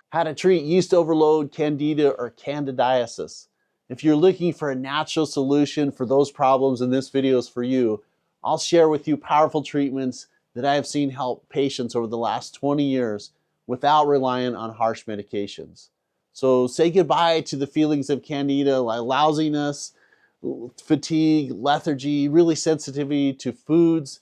How to treat yeast overload, candida, or candidiasis. If you're looking for a natural solution for those problems, and this video is for you, I'll share with you powerful treatments that I have seen help patients over the last 20 years without relying on harsh medications. So say goodbye to the feelings of candida, like lousiness, fatigue, lethargy, really sensitivity to foods.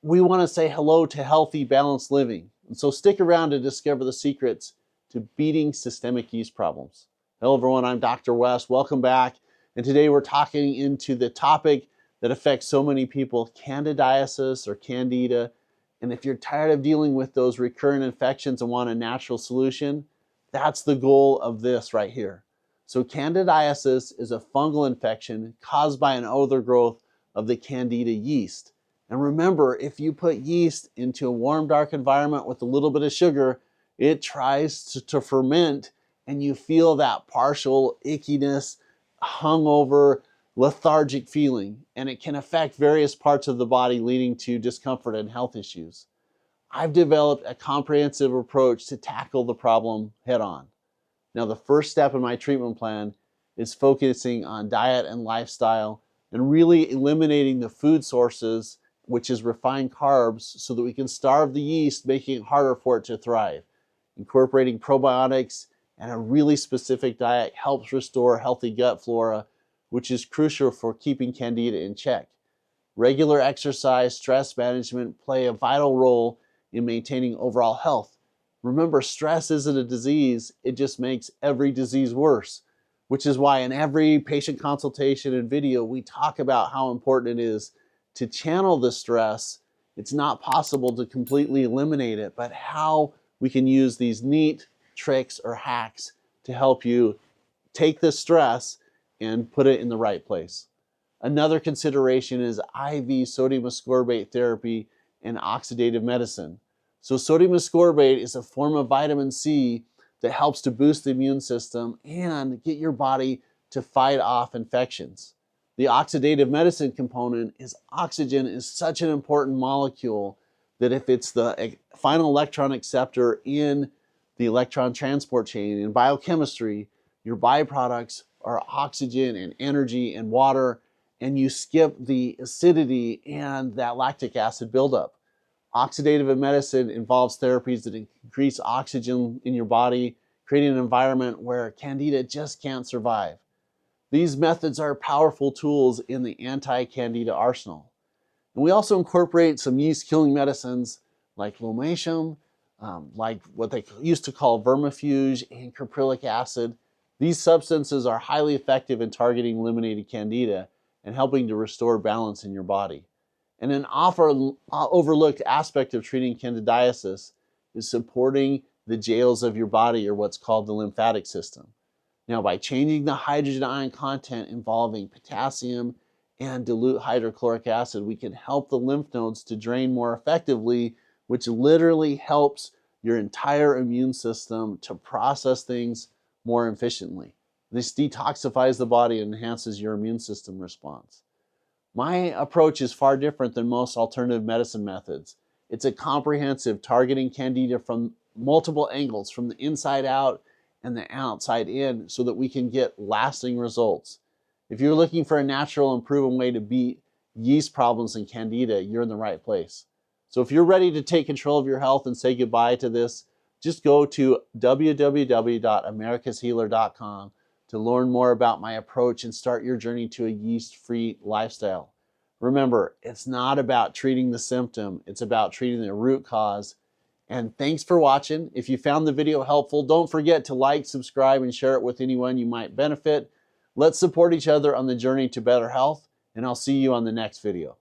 We want to say hello to healthy, balanced living. And so stick around to discover the secrets to beating systemic yeast problems. Hello everyone, I'm Dr. West. Welcome back. And today we're talking into the topic that affects so many people, candidiasis or candida. And if you're tired of dealing with those recurrent infections and want a natural solution, that's the goal of this right here. So candidiasis is a fungal infection caused by an overgrowth of the candida yeast. And remember, if you put yeast into a warm, dark environment with a little bit of sugar, it tries to ferment, and you feel that partial ickiness, hungover, lethargic feeling, and it can affect various parts of the body, leading to discomfort and health issues. I've developed a comprehensive approach to tackle the problem head on. Now, the first step in my treatment plan is focusing on diet and lifestyle and really eliminating the food sources, which is refined carbs, so that we can starve the yeast, making it harder for it to thrive. Incorporating probiotics and a really specific diet helps restore healthy gut flora, which is crucial for keeping candida in check. Regular exercise, stress management play a vital role in maintaining overall health. Remember, stress isn't a disease, it just makes every disease worse, which is why in every patient consultation and video, we talk about how important it is to channel the stress. It's not possible to completely eliminate it, but how we can use these neat tricks or hacks to help you take the stress and put it in the right place. Another consideration is IV sodium ascorbate therapy and oxidative medicine. So sodium ascorbate is a form of vitamin C that helps to boost the immune system and get your body to fight off infections. The oxidative medicine component is oxygen is such an important molecule that if it's the final electron acceptor in the electron transport chain in biochemistry, your byproducts are oxygen and energy and water, and you skip the acidity and that lactic acid buildup. Oxidative medicine involves therapies that increase oxygen in your body, creating an environment where candida just can't survive. These methods are powerful tools in the anti-candida arsenal. And we also incorporate some yeast-killing medicines like lomatium, like what they used to call vermifuge, and caprylic acid. These substances are highly effective in targeting eliminated candida and helping to restore balance in your body. And an overlooked aspect of treating candidiasis is supporting the jails of your body, or what's called the lymphatic system. Now, by changing the hydrogen ion content involving potassium and dilute hydrochloric acid, we can help the lymph nodes to drain more effectively, which literally helps your entire immune system to process things more efficiently. This detoxifies the body and enhances your immune system response. My approach is far different than most alternative medicine methods. It's a comprehensive, targeting candida from multiple angles, from the inside out and the outside in, so that we can get lasting results. If you're looking for a natural and proven way to beat yeast problems and candida, you're in the right place. So if you're ready to take control of your health and say goodbye to this, just go to www.americashealer.com to learn more about my approach and start your journey to a yeast-free lifestyle. Remember, it's not about treating the symptom, it's about treating the root cause. And thanks for watching. If you found the video helpful, don't forget to like, subscribe, and share it with anyone you might benefit. Let's support each other on the journey to better health, and I'll see you on the next video.